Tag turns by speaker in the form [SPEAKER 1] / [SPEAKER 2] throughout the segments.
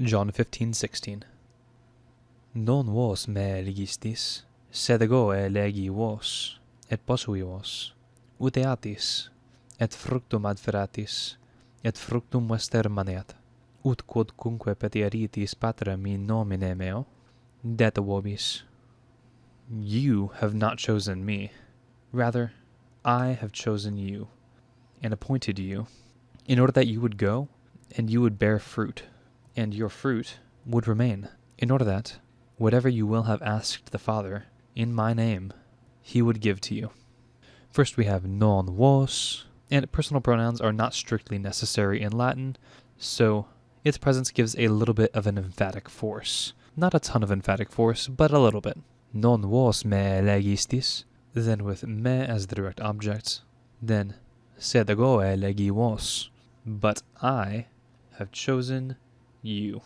[SPEAKER 1] John 15:16. Non vos me legistis, sed ego elegi vos, et posui vos, ut eatis, et fructum adferatis, et fructum vester maneat, ut quodcunque petieritis patrem in nomine meo, det vobis. You have not chosen me, rather, I have chosen you, and appointed you, in order that you would go, and you would bear fruit, and your fruit would remain, in order that, whatever you will have asked the Father, in my name, he would give to you. First we have non vos, and personal pronouns are not strictly necessary in Latin, so its presence gives a little bit of an emphatic force. Not a ton of emphatic force, but a little bit. Non vos me legistis, then with me as the direct object, then sed ego elegi vos, but I have chosen you.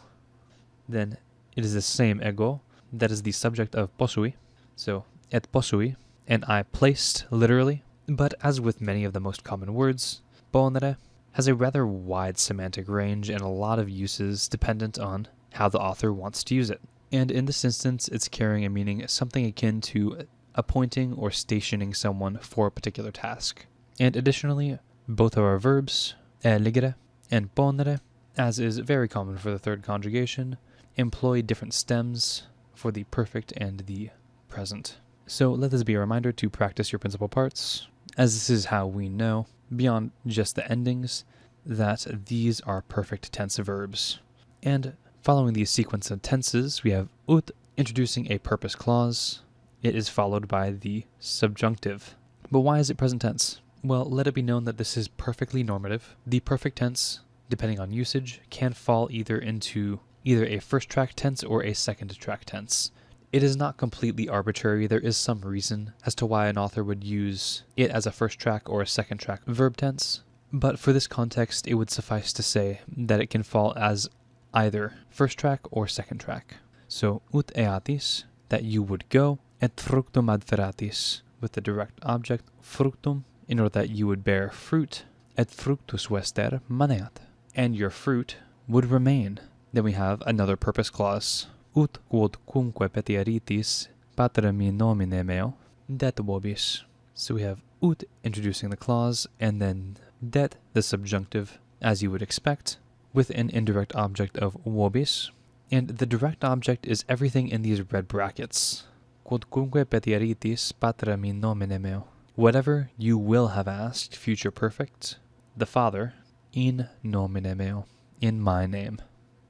[SPEAKER 1] Then it is the same ego that is the subject of posui, so et posui, and I placed literally, but as with many of the most common words, ponere has a rather wide semantic range and a lot of uses dependent on how the author wants to use it. And in this instance, it's carrying a meaning something akin to appointing or stationing someone for a particular task. And additionally, both of our verbs, elegere and ponere, as is very common for the third conjugation, employ different stems for the perfect and the present. So let this be a reminder to practice your principal parts, as this is how we know, beyond just the endings, that these are perfect tense verbs. And following the sequence of tenses, we have ut introducing a purpose clause. It is followed by the subjunctive. But why is it present tense? Well, let it be known that this is perfectly normative. The perfect tense, depending on usage, can fall either into either a first track tense or a second track tense. It is not completely arbitrary. There is some reason as to why an author would use it as a first track or a second track verb tense. But for this context, it would suffice to say that it can fall as either first track or second track. So, ut eatis, that you would go, et fructum adferatis, with the direct object fructum, in order that you would bear fruit, et fructus vester maneat, and your fruit would remain. Then we have another purpose clause, ut quodcunque petieritis patrem in nomine meo, det vobis. So we have ut introducing the clause, and then det, the subjunctive, as you would expect, with an indirect object of vobis, and the direct object is everything in these red brackets. Quodcunque petieritis patrem in nomine meo. Whatever you will have asked, future perfect, the Father, in nomine meo, in my name.